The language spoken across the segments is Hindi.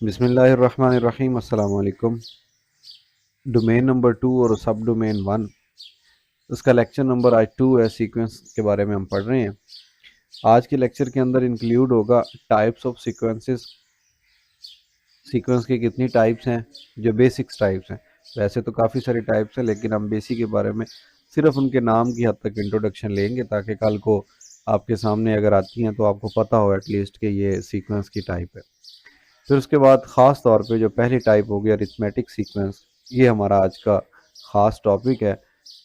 बिस्मिल्लाहिर्रहमानिर्रहीम। अस्सलाम वालेकुम। डोमेन नंबर 2 और सब डोमेन 1, उसका लेक्चर नंबर आज 2 है। सीक्वेंस के बारे में हम पढ़ रहे हैं। आज के लेक्चर के अंदर इंक्लूड होगा टाइप्स ऑफ सीक्वेंसेस। सीक्वेंस की कितनी टाइप्स हैं, जो बेसिक्स टाइप्स हैं। वैसे तो काफ़ी सारी टाइप्स हैं, लेकिन हम बेसिक के बारे में सिर्फ उनके नाम की हद तक इंट्रोडक्शन लेंगे, ताकि कल को आपके सामने अगर आती हैं तो आपको पता हो एटलीस्ट कि ये सीक्वेंस की टाइप है। फिर उसके बाद ख़ास तौर पे जो पहली टाइप होगी अरिथमेटिक सीक्वेंस, ये हमारा आज का ख़ास टॉपिक है।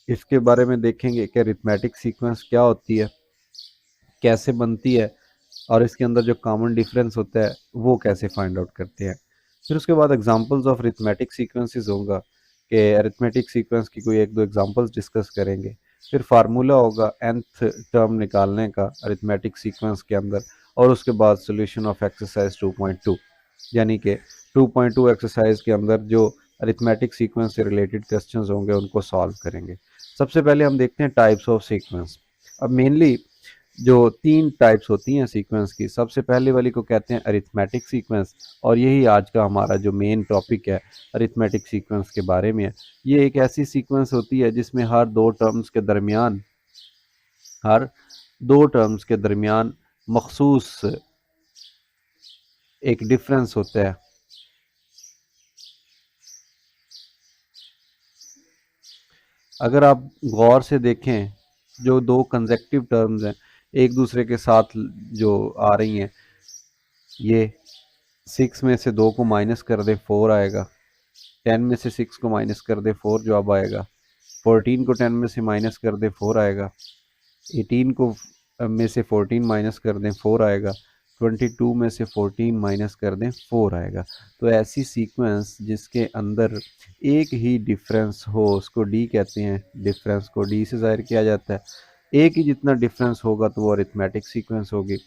इसके बारे में देखेंगे कि अरिथमेटिक सीक्वेंस क्या होती है, कैसे बनती है, और इसके अंदर जो कॉमन डिफरेंस होता है वो कैसे फाइंड आउट करते हैं। फिर उसके बाद एग्जांपल्स ऑफ अरिथमेटिक सीक्वेंसेस होगा कि अरिथमेटिक सीक्वेंस की कोई एक दो एग्जांपल्स डिस्कस करेंगे। फिर फार्मूला होगा nth टर्म निकालने का अरिथमेटिक सीक्वेंस के अंदर, और उसके बाद सोल्यूशन ऑफ एक्सरसाइज 2.2, यानी कि 2.2 एक्सरसाइज के अंदर जो अरिथमेटिक सीक्वेंस से रिलेटेड क्वेश्चंस होंगे उनको सॉल्व करेंगे। सबसे पहले हम देखते हैं टाइप्स ऑफ सीक्वेंस। अब मेनली जो तीन टाइप्स होती हैं सीक्वेंस की, सबसे पहले वाली को कहते हैं अरिथमेटिक सीक्वेंस, और यही आज का हमारा जो मेन टॉपिक है अरिथमेटिक सीक्वेंस के बारे में है। ये एक ऐसी सीक्वेंस होती है जिसमें हर दो टर्म्स के दरमियान मखसूस एक डिफरेंस होता है। अगर आप गौर से देखें, जो दो कंसेक्टिव टर्म्स हैं एक दूसरे के साथ जो आ रही हैं, ये 6 में से 2 को माइनस कर दे 4 आएगा, 10 में से 6 को माइनस कर दे 4 जवाब आएगा, 14 को 10 में से माइनस कर दे 4 आएगा, 18 को में से 14 माइनस कर दें 4 आएगा, 22 में से 14 माइनस कर दें 4 आएगा। तो ऐसी सीक्वेंस जिसके अंदर एक ही डिफरेंस हो उसको डी कहते हैं। डिफरेंस को डी से ज़ाहिर किया जाता है। एक ही जितना डिफरेंस होगा तो वो अरिथमेटिक सीक्वेंस होगी।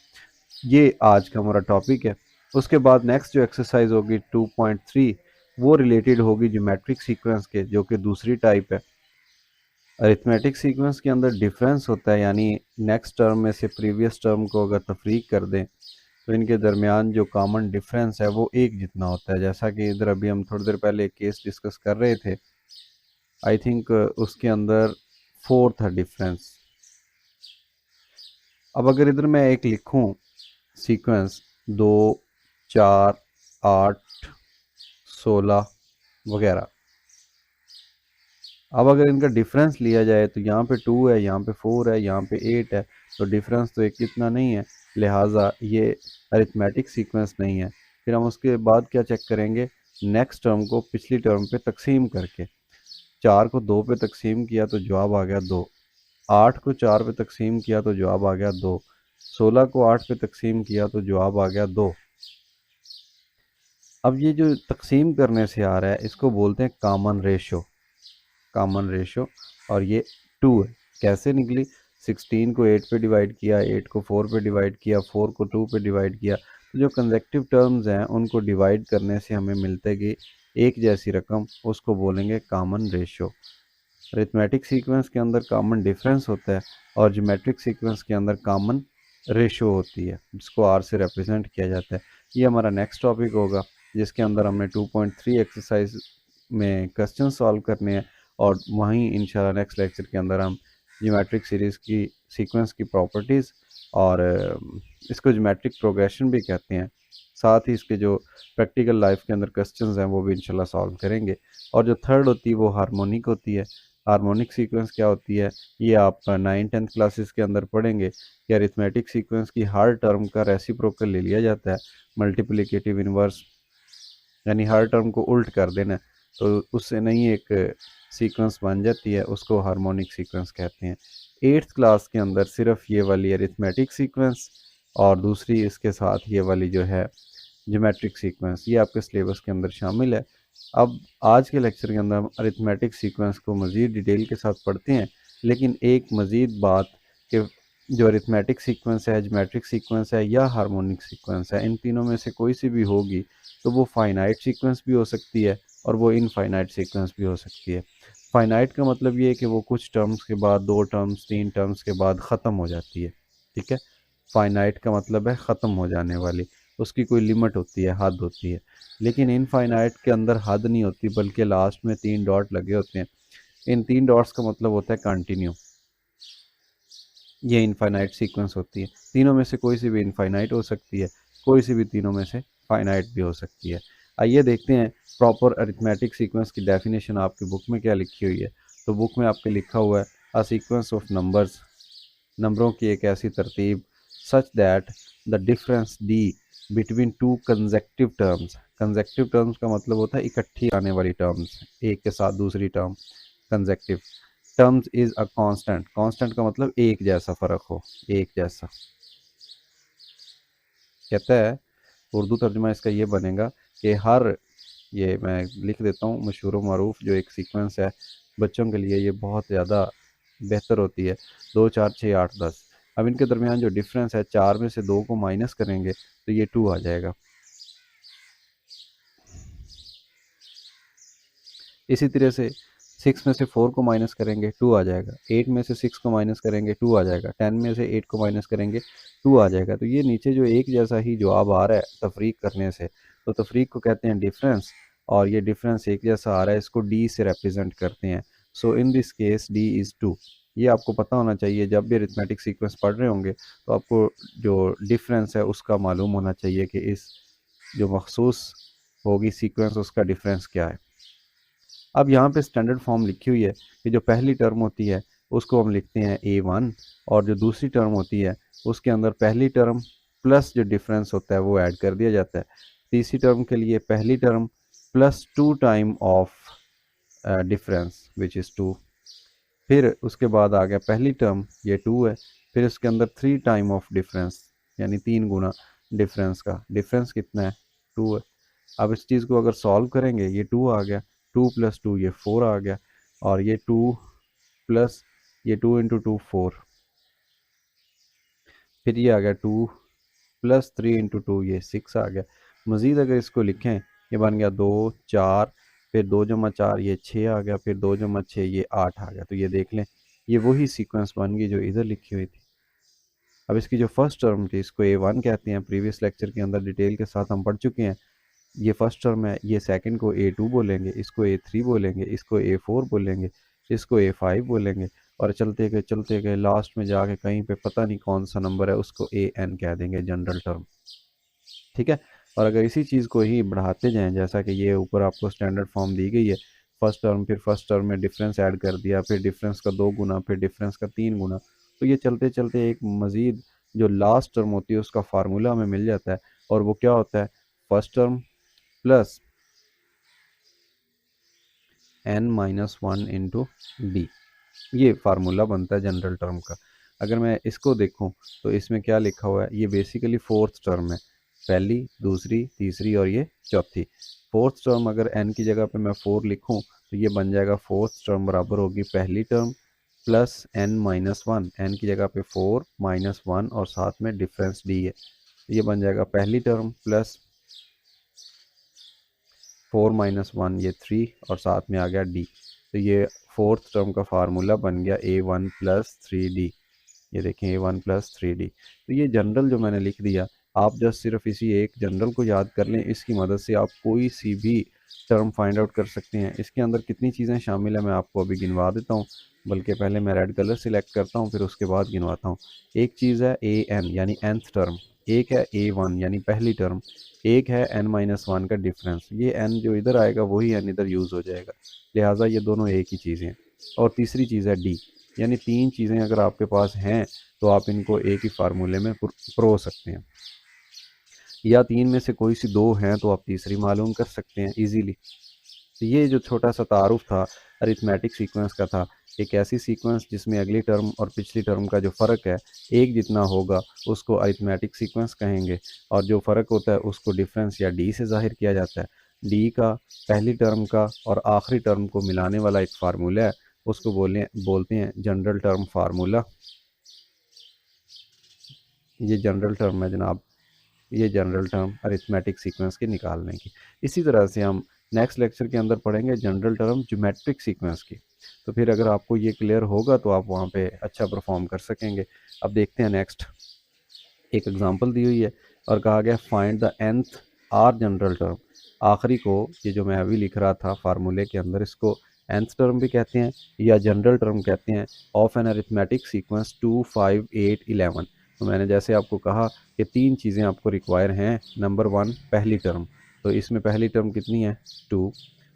ये आज का हमारा टॉपिक है। उसके बाद नेक्स्ट जो एक्सरसाइज होगी 2.3, वो रिलेटेड होगी ज्योमेट्रिक सीक्वेंस के, जो कि दूसरी टाइप है। अरिथमेटिक सीक्वेंस के अंदर डिफरेंस होता है, यानी नेक्स्ट टर्म में से प्रीवियस टर्म को अगर तफरीक कर दें तो इनके दरमियान जो कॉमन डिफरेंस है वो एक जितना होता है। जैसा कि इधर अभी हम थोड़ी देर पहले एक केस डिस्कस कर रहे थे, आई थिंक उसके अंदर 4 था डिफरेंस। अब अगर इधर मैं एक लिखूं सीक्वेंस 2, 4, 8, 16 वगैरह, अब अगर इनका डिफरेंस लिया जाए तो यहाँ पे 2 है, यहाँ पे 4 है, यहाँ पे 8 है, तो डिफरेंस तो एक इतना नहीं है, लिहाजा ये अरिथमेटिक सीक्वेंस नहीं है। फिर हम उसके बाद क्या चेक करेंगे, नेक्स्ट टर्म को पिछली टर्म पे तकसीम करके। 4 को 2 पे तकसीम किया तो जवाब आ गया 2, 8 को 4 पे तकसीम किया तो जवाब आ गया 2, 16 को 8 पे तकसीम किया तो जवाब आ गया 2। अब ये जो तकसीम करने से आ रहा है इसको बोलते हैं कॉमन रेशो। कॉमन रेशो, और ये 2 है। कैसे निकली, 16 को 8 पे डिवाइड किया, 8 को 4 पे डिवाइड किया, 4 को 2 पे डिवाइड किया, तो जो कंसेक्टिव टर्म्स हैं उनको डिवाइड करने से हमें मिलते कि एक जैसी रकम, उसको बोलेंगे कॉमन रेशो। अरिथमेटिक सीक्वेंस के अंदर कॉमन डिफरेंस होता है और ज्योमेट्रिक सीक्वेंस के अंदर कॉमन रेशो होती है, जिसको आर से रिप्रेजेंट किया जाता है। ये हमारा नेक्स्ट टॉपिक होगा, जिसके अंदर हमने 2.3 एक्सरसाइज में क्वेश्चन सॉल्व करने हैं, और वहीं इंशाल्लाह नेक्स्ट लेक्चर के अंदर हम ज्योमेट्रिक सीरीज़ की सीक्वेंस की प्रॉपर्टीज़ और इसको ज्योमेट्रिक प्रोग्रेशन भी कहते हैं, साथ ही इसके जो प्रैक्टिकल लाइफ के अंदर क्वेश्चंस हैं वो भी इंशाल्लाह सॉल्व करेंगे। और जो थर्ड होती है वो हार्मोनिक होती है। हार्मोनिक सीक्वेंस क्या होती है, ये आप 9-10 क्लासेस के अंदर पढ़ेंगे कि अरिथमेटिक सीक्वेंस की हर टर्म का रेसिप्रोकल ले लिया जाता है, मल्टीप्लिकेटिव इनवर्स, यानी हर टर्म को उल्ट कर देना, तो उससे नहीं एक सीक्वेंस बन जाती है, उसको हार्मोनिक सीक्वेंस कहते हैं। 8th क्लास के अंदर सिर्फ ये वाली अरिथमेटिक सीक्वेंस और दूसरी इसके साथ ये वाली जो है ज्योमेट्रिक सीक्वेंस, ये आपके सिलेबस के अंदर शामिल है। अब आज के लेक्चर के अंदर हम अरिथमेटिक सीक्वेंस को मज़ीद डिटेल के साथ पढ़ते हैं, लेकिन एक मज़ीद बात कि जो अरिथमेटिक सीक्वेंस है, ज्योमेट्रिक सीक्वेंस है या हार्मोनिक सीक्वेंस है, इन तीनों में से कोई सी भी होगी तो वो फाइनाइट सीक्वेंस भी हो सकती है और वो इनफाइनाइट सीक्वेंस भी हो सकती है। फाइनाइट का मतलब ये है कि वो कुछ टर्म्स के बाद, 2 टर्म्स 3 टर्म्स के बाद ख़त्म हो जाती है। ठीक है, फाइनाइट का मतलब है ख़त्म हो जाने वाली, उसकी कोई लिमिट होती है, हद होती है। लेकिन इनफाइनाइट के अंदर हद नहीं होती, बल्कि लास्ट में 3 डॉट लगे होते हैं। इन 3 डॉट्स का मतलब होता है कंटिन्यू। ये इनफाइनाइट सीक्वेंस होती है। तीनों में से कोई सी भी इनफाइनाइट हो सकती है, कोई सी भी तीनों में से फाइनाइट भी हो सकती है। आइए देखते हैं प्रॉपर अरिथमेटिक सीक्वेंस की डेफिनेशन आपकी बुक में क्या लिखी हुई है। तो बुक में आपके लिखा हुआ है अ सीक्वेंस ऑफ नंबर्स, नंबरों की एक ऐसी तरतीब, such that the difference D between two conjunctive terms. Conjunctive terms का मतलब होता है इकट्ठी आने वाली टर्म्स, एक के साथ दूसरी term. Conjunctive terms is a constant, constant का मतलब एक जैसा फर्क हो, एक जैसा। कहता है उर्दू तर्जुमा इसका ये बनेगा कि हर, ये मैं लिख देता हूँ, मशहूर व मरूफ जो एक सीक्वेंस है बच्चों के लिए, ये बहुत ज़्यादा बेहतर होती है। 2 4 6 8 10। अब इनके दरमियान जो डिफरेंस है, 4 में से 2 को माइनस करेंगे तो ये 2 आ जाएगा। इसी तरह से 6 में से 4 को माइनस करेंगे 2 आ जाएगा। 8 में से 6 को माइनस करेंगे 2 आ जाएगा। 10 में से 8 को माइनस करेंगे 2 आ जाएगा। तो ये नीचे जो एक जैसा ही जवाब आ रहा है तफरीक करने से, तो तफरीक को कहते हैं डिफरेंस, और ये डिफरेंस एक जैसा आ रहा है, इसको डी से रिप्रेजेंट करते हैं। So in this case D is 2। ये आपको पता होना चाहिए, जब भी अरिथमेटिक सीक्वेंस पढ़ रहे होंगे तो आपको जो डिफरेंस है उसका मालूम होना चाहिए कि इस जो मखसूस होगी सीक्वेंस उसका डिफरेंस क्या है। अब यहाँ पे स्टैंडर्ड फॉर्म लिखी हुई है कि जो पहली टर्म होती है उसको हम लिखते हैं A1, और जो दूसरी टर्म होती है उसके अंदर पहली टर्म प्लस जो डिफरेंस होता है वो ऐड कर दिया जाता है। तीसरी टर्म के लिए पहली term plus 2 time of difference which is 2। फिर उसके बाद आ गया पहली टर्म, ये 2 है, फिर उसके अंदर 3 टाइम ऑफ डिफरेंस, यानी 3 गुना डिफरेंस का। डिफरेंस कितना है? 2 है। अब इस चीज़ को अगर सॉल्व करेंगे, ये 2 आ गया, 2 प्लस 2 ये 4 आ गया, और ये 2 प्लस ये 2 इंटू 2 4, फिर ये आ गया 2 प्लस 3 इंटू 2 ये 6 आ गया। मज़ीद अगर इसको लिखें, ये बन गया 2 4, फिर 2 जमा 4 ये 6 आ गया, फिर 2 जमा 6 ये 8 आ गया। तो ये देख लें, ये वही सीक्वेंस बन गई जो इधर लिखी हुई थी। अब इसकी जो फर्स्ट टर्म थी इसको A1 कहते हैं, प्रीवियस लेक्चर के अंदर डिटेल के साथ हम पढ़ चुके हैं। ये फर्स्ट टर्म है, ये सेकंड को A2 बोलेंगे, इसको A3 बोलेंगे, इसको A4 बोलेंगे, इसको A5 बोलेंगे, और चलते गए लास्ट में जाके कहीं पे पता नहीं कौन सा नंबर है उसको AN कह देंगे, जनरल टर्म। ठीक है। और अगर इसी चीज़ को ही बढ़ाते जाएं, जैसा कि ये ऊपर आपको स्टैंडर्ड फॉर्म दी गई है, फर्स्ट टर्म, फिर फर्स्ट टर्म में डिफरेंस ऐड कर दिया, फिर डिफरेंस का 2 गुना, फिर डिफरेंस का 3 गुना, तो ये चलते चलते एक मज़ीद जो लास्ट टर्म होती है उसका फार्मूला हमें मिल जाता है। और वो क्या होता है? First term plus n-1 into D, ये फार्मूला बनता है जनरल टर्म का। अगर मैं इसको देखूं तो इसमें क्या लिखा हुआ है? ये बेसिकली फोर्थ टर्म है, पहली, दूसरी, तीसरी और ये चौथी। फोर्थ टर्म अगर n की जगह पे मैं 4 लिखूं तो ये बन जाएगा फोर्थ टर्म बराबर होगी पहली टर्म प्लस n-1। n की जगह पे 4 -1 और साथ में डिफरेंस d है, ये बन जाएगा पहली टर्म प्लस 4 -1 ये 3 और साथ में आ गया d। तो ये फोर्थ टर्म का फार्मूला बन गया A1 प्लस 3d। ये देखें A1 प्लस 3d। तो ये जनरल जो मैंने लिख दिया, आप जस्ट सिर्फ इसी एक जनरल को याद कर लें, इसकी मदद से आप कोई सी भी टर्म फाइंड आउट कर सकते हैं। इसके अंदर कितनी चीज़ें शामिल हैं मैं आपको अभी गिनवा देता हूँ, बल्कि पहले मैं रेड कलर सिलेक्ट करता हूँ फिर उसके बाद गिनवाता हूँ। एक चीज़ है AN यानी nth टर्म, एक है A1 यानी पहली टर्म, एक है n-1 का डिफरेंस। ये n जो इधर आएगा वही n इधर यूज़ हो जाएगा, लिहाजा ये दोनों एक ही चीज़ें हैं। और तीसरी चीज़ है d, यानी 3 चीज़ें अगर आपके पास हैं तो आप इनको एक ही फार्मूले में परो सकते हैं, या 3 में से कोई सी 2 हैं तो आप तीसरी मालूम कर सकते हैं इजीली। तो ये जो छोटा सा तारुफ था अरिथमेटिक सीक्वेंस का था, एक ऐसी सीक्वेंस जिसमें अगली टर्म और पिछली टर्म का जो फ़र्क है एक जितना होगा उसको अरिथमेटिक सीक्वेंस कहेंगे, और जो फ़र्क होता है उसको डिफरेंस या डी से ज़ाहिर किया जाता है। डी का पहली टर्म का और आखिरी टर्म को मिलाने वाला एक फार्मूला है, उसको बोलते हैं जनरल टर्म फार्मूला। ये जनरल टर्म है जनाब, ये जनरल टर्म अरिथमेटिक सीक्वेंस के निकालने की। इसी तरह से हम नेक्स्ट लेक्चर के अंदर पढ़ेंगे जनरल टर्म ज्योमेट्रिक सीक्वेंस की। तो फिर अगर आपको ये क्लियर होगा तो आप वहाँ पे अच्छा परफॉर्म कर सकेंगे। अब देखते हैं नेक्स्ट, एक एग्जांपल दी हुई है और कहा गया find the nth or general term. आखिरी को ये जो मैं अभी लिख रहा था फार्मूले के अंदर, इसको nth टर्म भी कहते हैं या जनरल टर्म कहते हैं ऑफ एन अरिथमेटिक सीक्वेंस 2, 5, 8, 11। तो मैंने जैसे आपको कहा कि 3 चीज़ें आपको रिक्वायर हैं। नंबर 1 पहली टर्म, तो इसमें पहली टर्म कितनी है 2।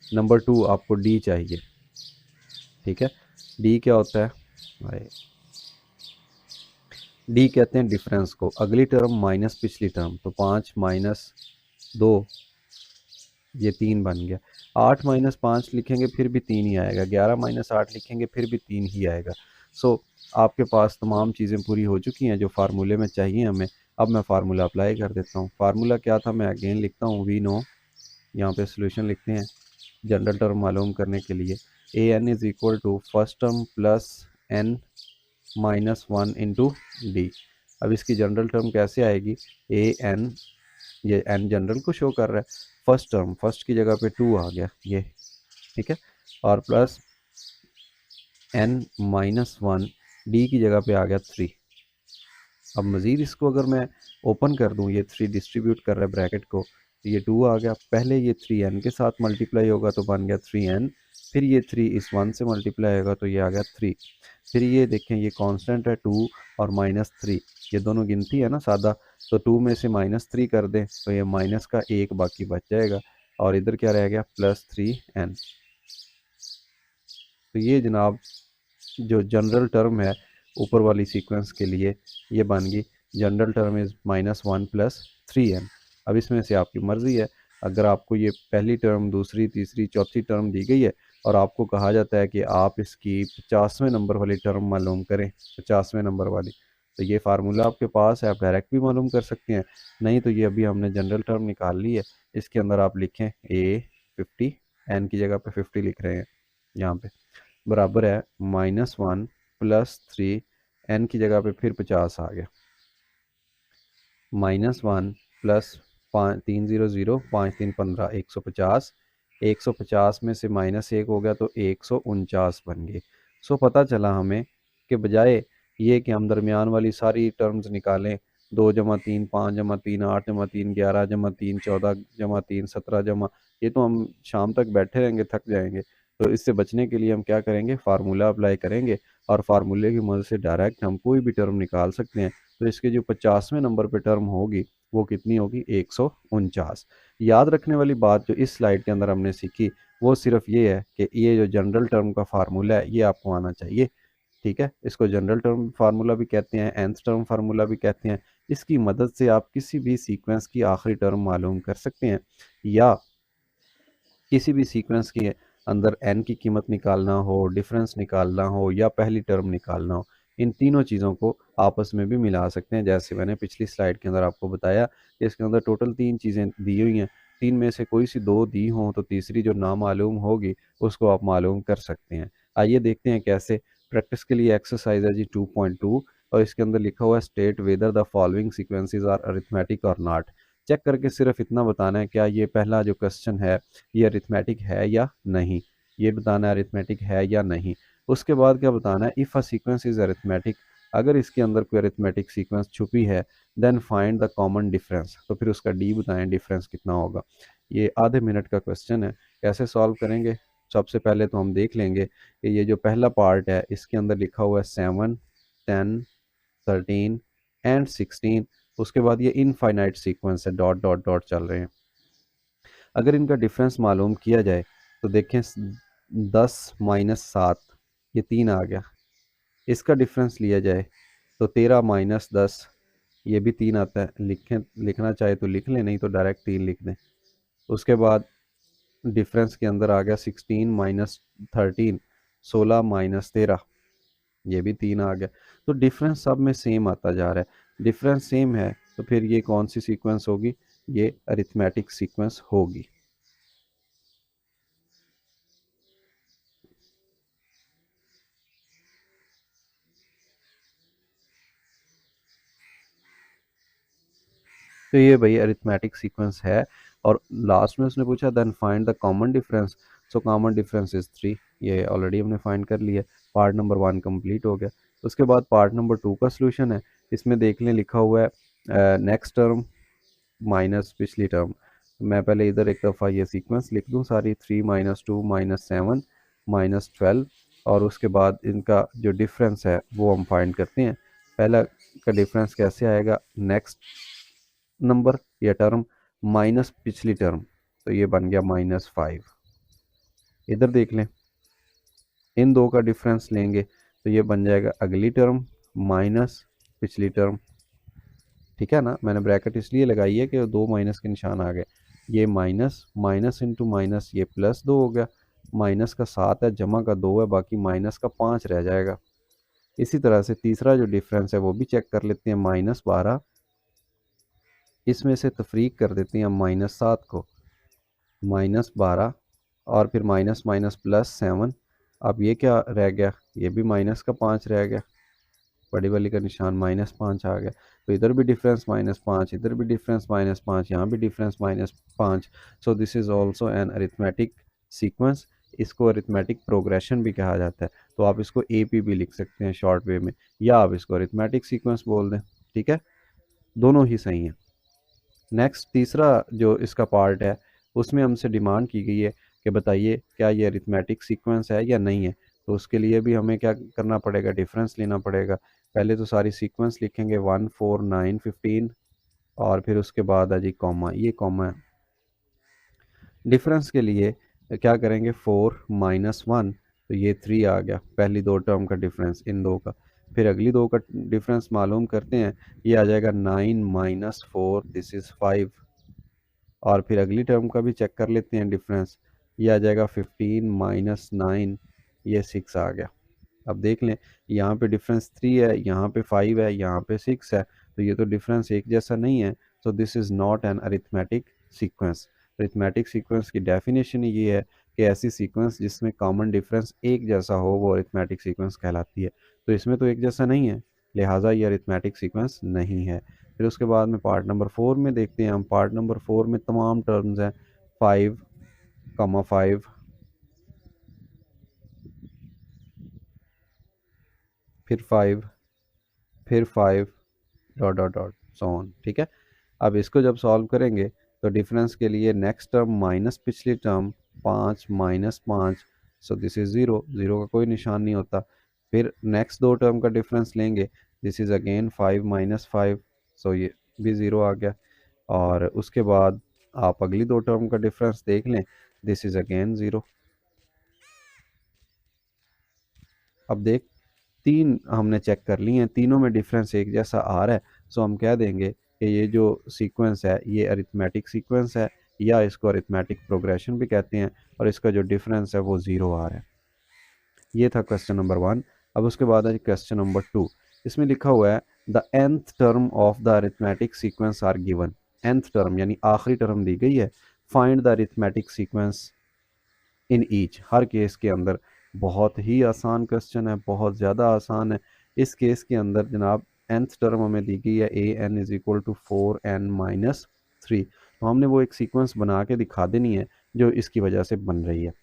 नंबर 2 आपको डी चाहिए, ठीक है। डी क्या होता है, डी कहते हैं डिफरेंस को, अगली टर्म माइनस पिछली टर्म, तो 5 माइनस 2 ये 3 बन गया। 8 माइनस 5 लिखेंगे फिर भी 3 ही आएगा, 11 माइनस 8 लिखेंगे फिर भी 3 ही आएगा। सो आपके पास तमाम चीज़ें पूरी हो चुकी हैं जो फार्मूले में चाहिए हमें। अब मैं फार्मूला अप्लाई कर देता हूँ। फार्मूला क्या था, मैं अगेन लिखता हूँ, वी नो, यहाँ पे सोल्यूशन लिखते हैं जनरल टर्म मालूम करने के लिए। A N is equal to first term plus N minus 1 into D. अब इसकी जनरल टर्म कैसे आएगी, ए एन, ये एन जनरल को शो कर रहा है, फर्स्ट टर्म, फर्स्ट की जगह पे 2 आ गया ये, ठीक है, और प्लस एन माइनस 1, डी की जगह पे आ गया 3। अब मज़ीद इसको अगर मैं ओपन कर दूं, ये 3 डिस्ट्रीब्यूट कर रहा है ब्रैकेट को, तो ये 2 आ गया। पहले ये 3n के साथ मल्टीप्लाई होगा तो बन गया 3n, फिर ये 3 इस 1 से मल्टीप्लाई होगा तो ये आ गया 3। फिर ये देखें ये कांस्टेंट है 2 और -3, ये दोनों गिनती है ना सादा, तो 2 में से -3 कर दें तो ये माइनस का 1 बाकी बच जाएगा, और इधर क्या रह गया +3n। तो ये जनाब जो जनरल टर्म है ऊपर वाली सीक्वेंस के लिए, ये बन गई जनरल टर्म इज़ -1 + 3n। अब इसमें से आपकी मर्ज़ी है, अगर आपको ये पहली टर्म, दूसरी, तीसरी, चौथी टर्म दी गई है और आपको कहा जाता है कि आप इसकी 50वें नंबर वाली टर्म मालूम करें, 50वें नंबर वाली, तो ये फार्मूला आपके पास है, आप डायरेक्ट भी मालूम कर सकते हैं। नहीं तो ये अभी हमने जनरल टर्म निकाल ली है, इसके अंदर आप लिखें A50, n की जगह पे 50 लिख रहे हैं यहाँ पे, बराबर है -1 + 3, n की जगह पे फिर 50 आ गया, -1 + 5 3 0 0 5 3 15 150, 150 में से -1 हो गया तो 149 बन गए। सो पता चला हमें कि बजाय ये कि हम दरमियान वाली सारी टर्म्स निकालें, 2 + 3 5 + 3 8 + 3 11 + 3 14 + 3 17 जमा, ये तो हम शाम तक बैठे रहेंगे, थक जाएंगे। तो इससे बचने के लिए हम क्या करेंगे, फार्मूला अप्लाई करेंगे और फार्मूले की मदद से डायरेक्ट हम कोई भी टर्म निकाल सकते हैं। तो इसके जो 50वें नंबर पे टर्म होगी वो कितनी होगी, 149। याद रखने वाली बात जो इस स्लाइड के अंदर हमने सीखी वो सिर्फ ये है कि ये जो जनरल टर्म का फार्मूला है ये आपको आना चाहिए, ठीक है। इसको जनरल टर्म फार्मूला भी कहते हैं, nth टर्म फार्मूला भी कहते हैं। इसकी मदद से आप किसी भी सीक्वेंस की आखिरी टर्म मालूम कर सकते हैं, या किसी भी सीक्वेंस के अंदर n की कीमत निकालना हो, डिफरेंस निकालना हो, या पहली टर्म निकालना हो, इन तीनों चीज़ों को आपस में भी मिला सकते हैं। जैसे मैंने पिछली स्लाइड के अंदर आपको बताया कि इसके अंदर टोटल 3 चीज़ें दी हुई हैं, 3 में से कोई सी 2 दी हों तो तीसरी जो नामालूम होगी उसको आप मालूम कर सकते हैं। आइए देखते हैं कैसे। प्रैक्टिस के लिए एक्सरसाइज है जी 2.2, और इसके अंदर लिखा हुआ है state whether the following sequences are arithmetic और नॉट। चेक करके सिर्फ इतना बताना है क्या ये पहला जो क्वेश्चन है ये अरिथमेटिक है या नहीं, ये बताना है अरिथमेटिक है या नहीं। उसके बाद क्या बताना है, if a sequence is arithmetic, अगर इसके अंदर कोई अरिथमेटिक सीक्वेंस छुपी है, then find the common difference, तो फिर उसका डी बताएं डिफरेंस कितना होगा। ये आधे मिनट का क्वेश्चन है। कैसे सॉल्व करेंगे, सबसे पहले तो हम देख लेंगे कि ये जो पहला पार्ट है इसके अंदर लिखा हुआ है 7, 10, 13 एंड 16। उसके बाद ये इनफाइनाइट सीक्वेंस है, डॉट डॉट डॉट चल रहे हैं। अगर इनका डिफरेंस मालूम किया जाए तो देखें 10 - 7 ये 3 आ गया, इसका डिफरेंस लिया जाए तो 13 - 10 ये भी 3 आता है। लिखना चाहे तो लिख लें, नहीं तो डायरेक्ट 3 लिख दें। उसके बाद डिफरेंस के अंदर आ गया 16 - 13, 16 - 13 ये भी 3 आ गया। तो डिफरेंस सब में सेम आता जा रहा है। डिफरेंस सेम है तो फिर ये कौन सी सीक्वेंस होगी, ये अरिथमेटिक सीक्वेंस होगी। तो ये भाई अरिथमेटिक सीक्वेंस है। और लास्ट में उसने पूछा then find the common difference, so common difference is 3, ये ऑलरेडी हमने फाइंड कर लिया। पार्ट नंबर 1 कंप्लीट हो गया। उसके बाद पार्ट नंबर 2 का सोल्यूशन है। इसमें देख लें लिखा हुआ है नेक्स्ट टर्म माइनस पिछली टर्म, मैं पहले इधर एक दफ़ा ये सीक्वेंस लिख दूँ सारी, 3 - 2 - 7 - 12, और उसके बाद इनका जो डिफरेंस है वो हम फाइंड करते हैं। पहला का डिफरेंस कैसे आएगा, नेक्स्ट नंबर या टर्म माइनस पिछली टर्म, तो ये बन गया -5। इधर देख लें, इन दो का डिफरेंस लेंगे तो ये बन जाएगा अगली टर्म माइनस पिछली टर्म। ठीक है ना, मैंने ब्रैकेट इसलिए लगाई है कि दो माइनस के निशान आ गए। ये माइनस माइनस इंटू माइनस, ये +2 हो गया। माइनस का 7 है, जमा का 2 है, बाकी माइनस का 5 रह जाएगा। इसी तरह से तीसरा जो डिफरेंस है वो भी चेक कर लेते हैं, -12, इसमें से तफरीक कर देते हैं -7 को, -12 और फिर माइनस माइनस +7। अब ये क्या रह गया, ये भी माइनस का 5 रह गया, बड़ी वाली का निशान -5 आ गया। तो इधर भी डिफरेंस -5, इधर भी डिफरेंस -5, यहाँ भी difference -5। So this is also an arithmetic sequence. इसको अरिथमेटिक प्रोग्रेशन भी कहा जाता है। तो आप इसको AP भी लिख सकते हैं शॉर्ट वे में, या आप इसको अरिथमेटिक सीक्वेंस बोल दें। ठीक है, दोनों ही सही हैं। नेक्स्ट तीसरा जो इसका पार्ट है, उसमें हमसे डिमांड की गई है कि बताइए क्या ये अरिथमेटिक सीक्वेंस है या नहीं है। तो उसके लिए भी हमें क्या करना पड़ेगा, डिफरेंस लेना पड़ेगा। पहले तो सारी सीक्वेंस लिखेंगे 1 4 9 15, और फिर उसके बाद आ जी कॉमा, ये कॉमा है। डिफरेंस के लिए क्या करेंगे, 4 - 1, तो ये 3 आ गया, पहली दो टर्म का डिफरेंस इन दो का। फिर अगली दो का डिफरेंस मालूम करते हैं, ये आ जाएगा 9 - 4, दिस इज़ 5। और फिर अगली टर्म का भी चेक कर लेते हैं डिफरेंस, ये आ जाएगा 15 - 9, ये 6 आ गया। अब देख लें, यहाँ पे डिफरेंस 3 है, यहाँ पे 5 है, यहाँ पे 6 है, तो ये तो डिफरेंस एक जैसा नहीं है। तो this is not an arithmetic sequence. Arithmetic sequence की डेफिनेशन ये है कि ऐसी सीक्वेंस जिसमें कॉमन डिफरेंस एक जैसा हो वो अरिथमेटिक सीक्वेंस कहलाती है। तो इसमें तो एक जैसा नहीं है, लिहाजा ये अरिथमेटिक सीक्वेंस नहीं है। फिर उसके बाद में पार्ट नंबर 4 में देखते हैं हम। पार्ट नंबर 4 में तमाम टर्म्स हैं, 5, 5, फिर 5, फिर 5, dot dot dot so on. ठीक है, अब इसको जब सॉल्व करेंगे तो डिफरेंस के लिए नेक्स्ट टर्म माइनस पिछली टर्म, 5 - 5, सो दिस इज़ 0, 0 का कोई निशान नहीं होता। फिर नेक्स्ट दो टर्म का डिफरेंस लेंगे, दिस इज़ अगेन 5 - 5, सो ये भी 0 आ गया। और उसके बाद आप अगली दो टर्म का डिफरेंस देख लें, दिस इज़ अगेन 0। अब देख, तीन हमने चेक कर ली हैं, तीनों में डिफरेंस एक जैसा आ रहा है। सो हम कह देंगे कि ये जो सीक्वेंस है ये अरिथमेटिक सीक्वेंस है, या इसको अरिथमेटिक प्रोग्रेशन भी कहते हैं, और इसका जो डिफरेंस है वो 0 आ रहा है। ये था क्वेश्चन नंबर 1। अब उसके बाद है क्वेश्चन नंबर 2। इसमें लिखा हुआ है the nth term of the arithmetic sequence are given. nth term यानी आखिरी टर्म दी गई है। Find the arithmetic sequence in each, हर केस के अंदर। बहुत ही आसान क्वेश्चन है, बहुत ज़्यादा आसान है। इस केस के अंदर जनाब nth टर्म हमें दी गई है an = 4n - 3। तो हमने वो एक सीक्वेंस बना के दिखा देनी है जो इसकी वजह से बन रही है।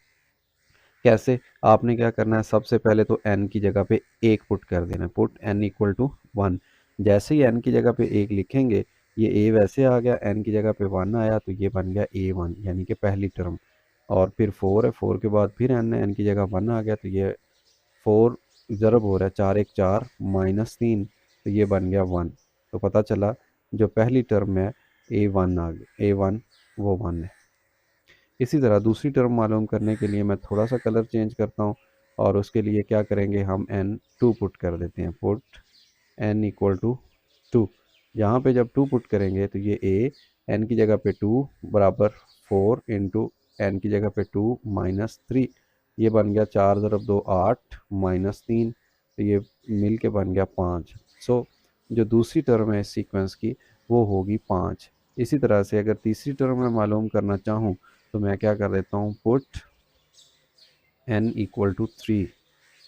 कैसे, आपने क्या करना है, सबसे पहले तो n की जगह पे 1 पुट कर देना है, पुट n = 1। जैसे ही n की जगह पे 1 लिखेंगे, ये a वैसे आ गया, n की जगह पे 1 आया तो ये बन गया a1 यानी कि पहली टर्म। और फिर 4 है, 4 के बाद फिर n है, n की जगह 1 आ गया तो ये 4 ज़रब हो रहा है, 4 1 4 -3, तो ये बन गया 1। तो पता चला जो पहली टर्म है a1 आ गया, a1 वो 1 है। इसी तरह दूसरी टर्म मालूम करने के लिए मैं थोड़ा सा कलर चेंज करता हूँ, और उसके लिए क्या करेंगे, हम n 2 पुट कर देते हैं, पुट n = 2। यहाँ पे जब 2 पुट करेंगे तो ये a, n की जगह पे 2 बराबर 4 इंटू n की जगह पे 2 -3, ये बन गया 4 × 2 8 -3, तो ये मिल के बन गया 5। सो जो दूसरी टर्म है इस सीक्वेंस की वो होगी 5। इसी तरह से अगर तीसरी टर्म मैं मालूम करना चाहूँ तो मैं क्या कर देता हूँ, पुट n = 3।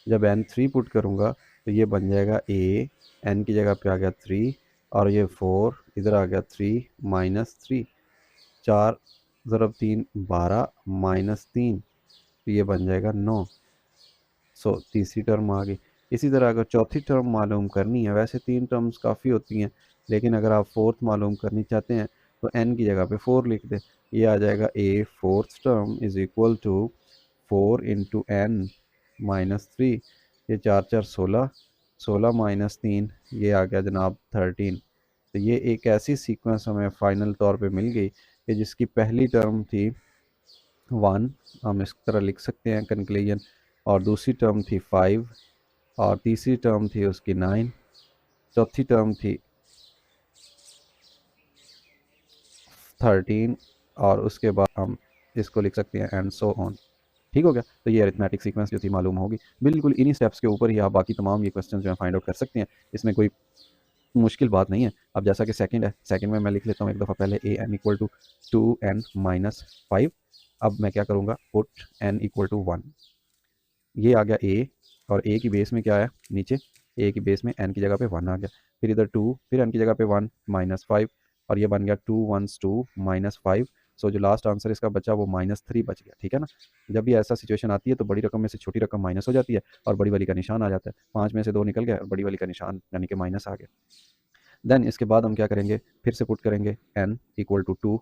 जब n 3 पुट करूँगा तो ये बन जाएगा a, n की जगह पे आ गया 3, और ये 4 इधर आ गया 3 -3, 4 × 3 12 -3, तो ये बन जाएगा 9। सो तीसरी टर्म आ गई। इसी तरह अगर चौथी टर्म मालूम करनी है, वैसे 3 टर्म्स काफ़ी होती हैं, लेकिन अगर आप फोर्थ मालूम करनी चाहते हैं तो n की जगह पे 4 लिख दें, ये आ जाएगा a fourth term is equal to 4 into n minus 3, ये 4 4 16, 16 माइनस 3 ये आ गया जनाब 13। तो ये एक ऐसी सीक्वेंस हमें फाइनल तौर पे मिल गई कि जिसकी पहली टर्म थी 1, हम इस तरह लिख सकते हैं कंक्लूजन, और दूसरी टर्म थी 5, और तीसरी टर्म थी उसकी 9, चौथी टर्म थी 13, और उसके बाद हम इसको लिख सकते हैं एंड सो ऑन। ठीक हो गया। तो ये अरिथमेटिक सीक्वेंस जो थी मालूम होगी। बिल्कुल इन्हीं स्टेप्स के ऊपर ही आप बाकी तमाम ये क्वेश्चन जो है फाइंड आउट कर सकते हैं, इसमें कोई मुश्किल बात नहीं है। अब जैसा कि सेकंड है, सेकंड में मैं लिख लेता हूँ एक दफ़ा पहले A N equal to 2n minus 5। अब मैं क्या करूँगा, पुट n इक्वल टू 1। ये आ गया a, और a की बेस में क्या है नीचे, a की बेस में n की जगह पे 1 आ गया, फिर इधर 2, फिर n की जगह पे 1 माइनस 5, और ये बन गया 2 1 2 माइनस 5। सो जो लास्ट आंसर इसका बचा वो -3 बच गया। ठीक है ना। जब भी ऐसा सिचुएशन आती है तो बड़ी रकम में से छोटी रकम माइनस हो जाती है और बड़ी वाली का निशान आ जाता है। 5 में से 2 निकल गया और बड़ी वाली का निशान यानी कि माइनस आ गया। देन इसके बाद हम क्या करेंगे, फिर से पुट करेंगे n equal to 2,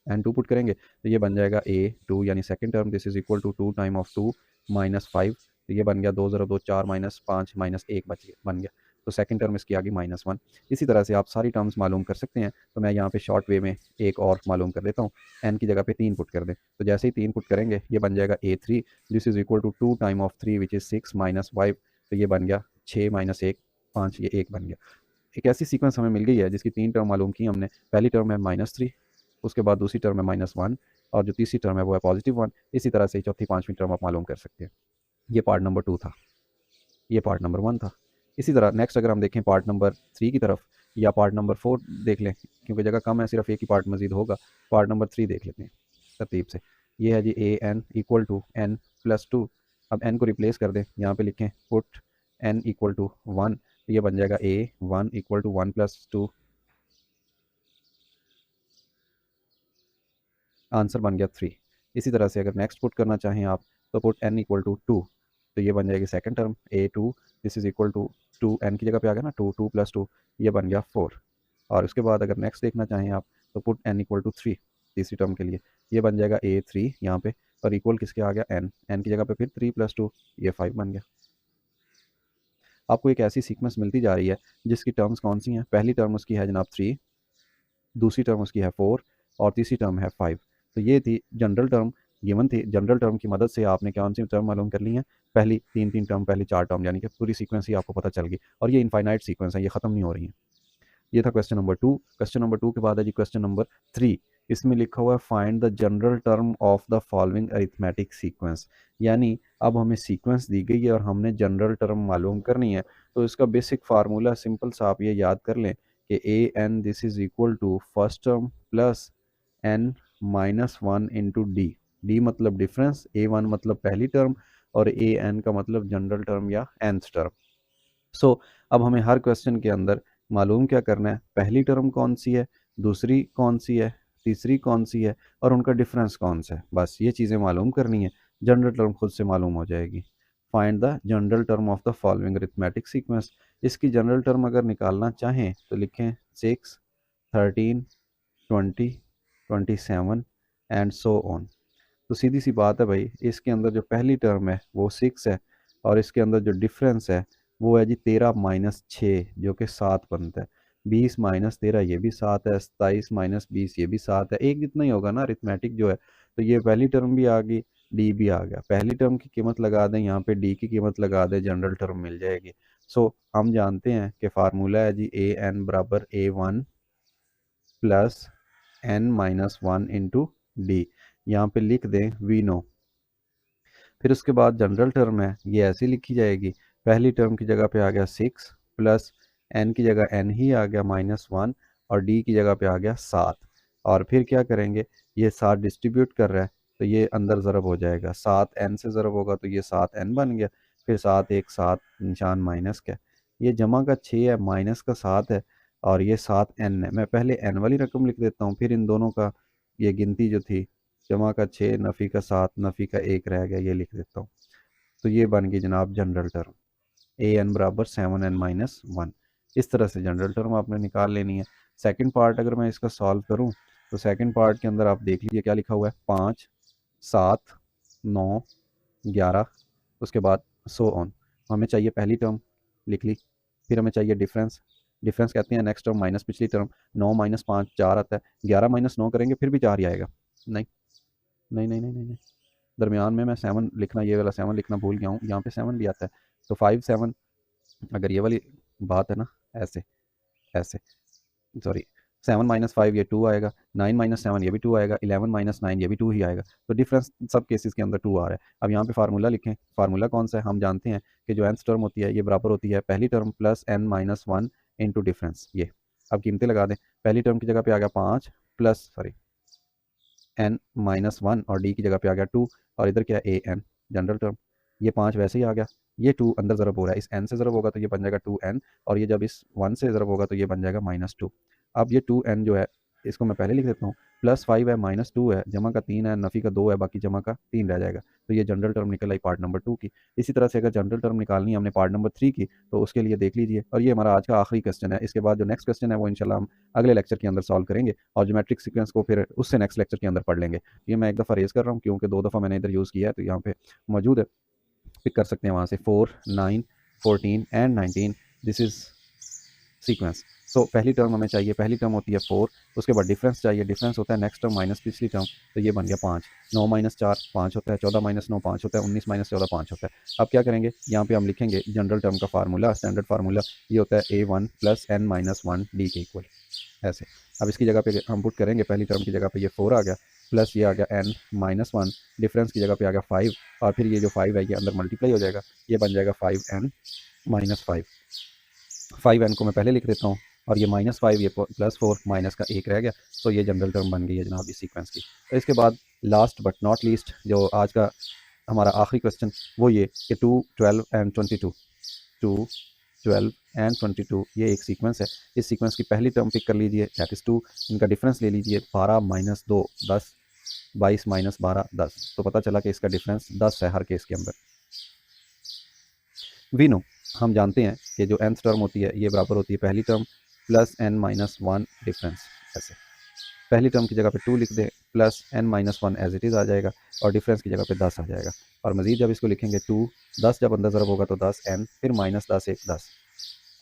N 2 put करेंगे तो ये बन जाएगा a2 यानी second term, this is equal to 2 time of 2 minus 5। तो ये बन गया 2 0 2 4 माइनस 5 माइनस 1 बन गया। तो सेकंड टर्म इसकी आ गई -1। इसी तरह से आप सारी टर्म्स मालूम कर सकते हैं। तो मैं यहाँ पे शॉर्ट वे में एक और मालूम कर देता हूँ, n की जगह पे 3 पुट कर दें। तो जैसे ही 3 पुट करेंगे ये बन जाएगा a3, this is equal to 2 time of 3 which is 6 minus 5। तो ये बन गया 6 माइनस 1 5, ये 1 बन गया। एक ऐसी सीक्वेंस हमें मिल गई है जिसकी 3 टर्म मालूम की हमने। पहली टर्म है -3, उसके बाद दूसरी टर्म है -1, और जो तीसरी टर्म है वो है +1। इसी तरह से चौथी पांचवी टर्म आप मालूम कर सकते हैं। ये पार्ट नंबर 2 था, ये पार्ट नंबर 1 था। इसी तरह नेक्स्ट अगर हम देखें पार्ट नंबर 3 की तरफ, या पार्ट नंबर 4 देख लें, क्योंकि जगह कम है, सिर्फ एक ही पार्ट मजीद होगा। पार्ट नंबर 3 देख लेते हैं तरतीब से। ये है जी A N equal to n plus 2। अब n को रिप्लेस कर दें, यहाँ पे लिखें पुट n इक्वल टू 1। ये बन जाएगा a1 equal to 1 plus 2, answer बन गया 3। इसी तरह से अगर नेक्स्ट पुट करना चाहें आप तो पुट n इक्वल टू 2, तो ये बन जाएगी second term a2, this is equal to 2, n की जगह पे आ गया ना 2, 2 प्लस 2, ये बन गया 4। और उसके बाद अगर नेक्स्ट देखना चाहें आप तो पुट n इक्वल टू 3 तीसरी टर्म के लिए, ये बन जाएगा a3 यहाँ पे, और इक्वल किसके आ गया n की जगह पे फिर 3 प्लस 2, ये 5 बन गया। आपको एक ऐसी सीक्वेंस मिलती जा रही है जिसकी टर्म्स कौन सी हैं, पहली टर्म उसकी है जनाब 3, दूसरी टर्म उसकी है 4, और तीसरी टर्म है 5। तो ये थी जनरल टर्म गिवन थी। जनरल टर्म की मदद से आपने कौन सी टर्म मालूम कर ली है, पहली 3 टर्म, पहली 4 टर्म, यानी कि पूरी सीक्वेंस ही आपको पता चल गई। और ये इनफाइनाइट सीक्वेंस है, ये ख़त्म नहीं हो रही है। ये था क्वेश्चन नंबर 2। क्वेश्चन नंबर 2 के बाद है जी क्वेश्चन नंबर 3। इसमें लिखा हुआ है find the general term of the following arithmetic sequence. यानी अब हमें सीक्वेंस दी गई है और हमने जनरल टर्म मालूम करनी है। तो इसका बेसिक फार्मूला सिंपल सा आप ये याद कर लें कि A N this is equal to first term plus N minus 1 into D. D मतलब डिफरेंस, a1 मतलब पहली टर्म, और ए एन का मतलब जनरल टर्म या nth टर्म। सो अब हमें हर क्वेश्चन के अंदर मालूम क्या करना है, पहली टर्म कौन सी है, दूसरी कौन सी है, तीसरी कौन सी है, और उनका डिफरेंस कौन सा है। बस ये चीज़ें मालूम करनी है, जनरल टर्म खुद से मालूम हो जाएगी। Find the general term of the following arithmetic sequence. इसकी जनरल टर्म अगर निकालना चाहें तो लिखें 6 13 20 27 एंड सो ऑन। तो सीधी सी बात है भाई, इसके अंदर जो पहली टर्म है वो 6 है, और इसके अंदर जो डिफरेंस है वो है जी 13 माइनस 6 जो कि 7 बनता है। 20 माइनस 13 ये भी 7 है, 27 माइनस 20 ये भी 7 है, एक जितना ही होगा ना अरिथमेटिक जो है। तो ये पहली टर्म भी आ गई, डी भी आ गया। पहली टर्म की कीमत लगा दें, यहाँ पे डी की कीमत लगा दें, जनरल टर्म मिल जाएगी। सो हम जानते हैं कि फार्मूला है जी ए एन बराबर a1 plus n minus 1 into D. यहाँ पे लिख दें वी नो। फिर उसके बाद जनरल टर्म है ये ऐसी लिखी जाएगी, पहली टर्म की जगह पे आ गया 6 प्लस n की जगह n ही आ गया -1, और d की जगह पे आ गया 7। और फिर क्या करेंगे, ये 7 डिस्ट्रीब्यूट कर रहा है तो ये अंदर ज़रब हो जाएगा, 7 n से ज़रब होगा तो ये 7 n बन गया। फिर 7 1 7 निशान माइनस का, ये जमा का 6 है, माइनस का 7 है, और ये 7 n है। मैं पहले n वाली रकम लिख देता हूँ, फिर इन दोनों का ये गिनती जो थी, जमा का 6 नफ़ी का 7 नफ़ी का 1 रह गया, ये लिख देता हूँ। तो ये बन गई जनाब जनरल टर्म, ए एन बराबर 7n माइनस 1। इस तरह से जनरल टर्म आपने निकाल लेनी है। सेकंड पार्ट अगर मैं इसका सॉल्व करूँ तो सेकंड पार्ट के अंदर आप देख लीजिए क्या लिखा हुआ है, 5, 7, 9, 11, उसके बाद सो ऑन। हमें चाहिए पहली टर्म, लिख ली। फिर हमें चाहिए डिफरेंस, डिफरेंस कहते हैं नेक्स्ट टर्म माइनस पिछली टर्म। 9 माइनस 5 4 आता है, 11 माइनस 9 करेंगे फिर भी 4 ही आएगा। नहीं नहीं नहीं नहीं नहीं, नहीं। दरमियान में मैं 7 लिखना, ये वाला 7 लिखना भूल गया हूँ, यहाँ पे 7 भी आता है। तो 5 7, अगर ये वाली बात है ना, ऐसे ऐसे, सॉरी, 7 माइनस 5 ये 2 आएगा, 9 माइनस 7 ये भी 2 आएगा, 11 माइनस 9 ये भी 2 ही आएगा। तो डिफरेंस सब केसेस के अंदर 2 आ रहा है। अब यहाँ पे फार्मूला लिखें। फार्मूला कौन सा है, हम जानते हैं कि जो nth टर्म होती है ये बराबर होती है पहली term plus n minus 1 into difference. ये अब कीमतें लगा दें। पहली टर्म की जगह पे आ गया 5 प्लस n माइनस 1 और d की जगह पे आ गया 2 और इधर क्या है an जनरल टर्म। ये 5 वैसे ही आ गया, ये 2 अंदर ज़रब हो रहा है, इस n से ज़रब होगा तो ये बन जाएगा 2n, और ये जब इस 1 से ज़रब होगा तो ये बन जाएगा -2। अब ये 2n जो है इसको मैं पहले लिख देता हूँ, +5 है -2 है, जमा का 3 है, नफ़ी का 2 है, बाकी जमा का 3 रह जाएगा। तो ये जनरल टर्म निकल आई पार्ट नंबर 2 की। इसी तरह से अगर जनरल टर्म निकालनी है हमने पार्ट नंबर 3 की, तो उसके लिए देख लीजिए। और ये हमारा आज का आखिरी क्वेश्चन है। इसके बाद जो नेक्स्ट क्वेश्चन है वो इंशाल्लाह हम अगले लेक्चर के अंदर सॉल्व करेंगे, और ज्योमेट्रिक सीक्वेंस को फिर उससे नेक्स्ट लेक्चर के अंदर पढ़ लेंगे। ये मैं एक दफ़ा रेज कर रहा हूँ क्योंकि 2 दफ़ा मैंने इधर यूज़ किया है, तो यहाँ पे मौजूद है, पिक कर सकते हैं वहाँ से। 4, 9, 14 एंड 19, दिस इज़ सीक्वेंस। सो पहली टर्म हमें चाहिए, पहली टर्म होती है 4, उसके बाद डिफरेंस चाहिए, डिफरेंस होता है नेक्स्ट टर्म माइनस पिछली टर्म, तो ये बन गया 5। 9 माइनस 4 5 होता है, 14 माइनस 9 5 होता है, 19 माइनस 14 5 होता है। अब क्या करेंगे, यहाँ पे हम लिखेंगे जनरल टर्म का फार्मूला, स्टैंडर्ड फार्मूला ये होता है a1 plus n minus 1 d के इक्वल, ऐसे। अब इसकी जगह पे हम पुट करेंगे, पहली टर्म की जगह पे ये 4 आ गया, प्लस ये आ गया n माइनस 1, डिफरेंस की जगह पे आ गया 5, और फिर ये जो 5 है ये अंदर मल्टीप्लाई हो जाएगा, ये बन जाएगा 5n माइनस 5। 5n को मैं पहले लिख देता हूँ, और ये -5 ये +4 माइनस का 1 रह गया। तो ये जनरल टर्म बन गई है जनाब इस सीक्वेंस की। तो इसके बाद लास्ट बट नॉट लीस्ट जो आज का हमारा आखिरी क्वेश्चन वो ये कि 2, 12 एंड 22, 2, 12 एंड 22 ये एक सीक्वेंस है। इस सीक्वेंस की पहली टर्म पिक कर लीजिए, दैट इज़ 2, इनका डिफरेंस ले लीजिए 12 माइनस 2 10, 22 माइनस 12 10। तो पता चला कि इसका डिफरेंस 10 है हर केस के अंदर। वी नो, हम जानते हैं कि जो nth टर्म होती है ये बराबर होती है पहली term plus n minus 1 difference. ऐसे पहली टर्म की जगह पे 2 लिख दें, plus n minus 1 as it is आ जाएगा, और डिफरेंस की जगह पे 10 आ जाएगा। और मज़ीद जब इसको लिखेंगे 2 10 जब अंदर ज़रब होगा तो 10n, फिर माइनस 10 1 10।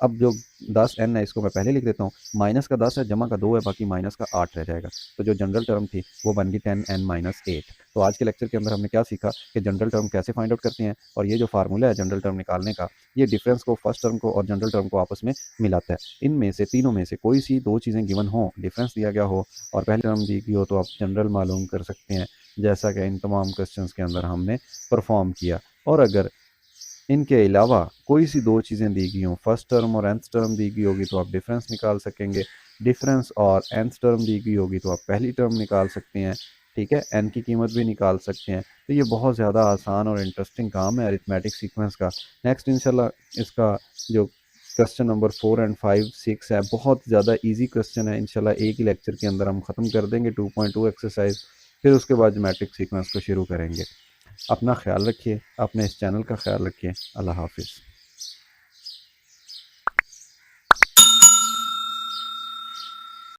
अब जो 10n है इसको मैं पहले लिख देता हूँ, माइनस का 10 है, जमा का 2 है, बाकी माइनस का 8 रह जाएगा। तो जो जनरल टर्म थी वो बन गई 10n माइनस 8। तो आज के लेक्चर के अंदर हमने क्या सीखा कि जनरल टर्म कैसे फाइंड आउट करते हैं, और ये जो फार्मूला है जनरल टर्म निकालने का, ये डिफरेंस को, फर्स्ट टर्म को और जनरल टर्म को आपस में मिलाता है। इनमें से तीनों में से कोई सी दो चीज़ें गिवन हो, डिफरेंस दिया गया हो और पहली टर्म दी गई हो, तो आप जनरल मालूम कर सकते हैं, जैसा कि इन तमाम क्वेश्चन के अंदर हमने परफॉर्म किया। और अगर इनके अलावा कोई सी दो चीज़ें दी गई हों, फर्स्ट टर्म और nth टर्म दी गई होगी तो आप डिफरेंस निकाल सकेंगे, डिफरेंस और nth टर्म दी गई होगी तो आप पहली टर्म निकाल सकते हैं, ठीक है, n की कीमत भी निकाल सकते हैं। तो ये बहुत ज़्यादा आसान और इंटरेस्टिंग काम है अरिथमेटिक सीक्वेंस का। नेक्स्ट इंशाल्लाह इसका जो क्वेश्चन नंबर 4 एंड 5 6 है, बहुत ज़्यादा ईजी क्वेश्चन है, इंशाल्लाह एक ही लेक्चर के अंदर हम ख़त्म कर देंगे 2.2 एक्सरसाइज, फिर उसके बाद ज्योमेट्रिक सीक्वेंस को शुरू करेंगे। अपना ख्याल रखिए, अपने इस चैनल का ख्याल रखिए। अल्लाह हाफिज़।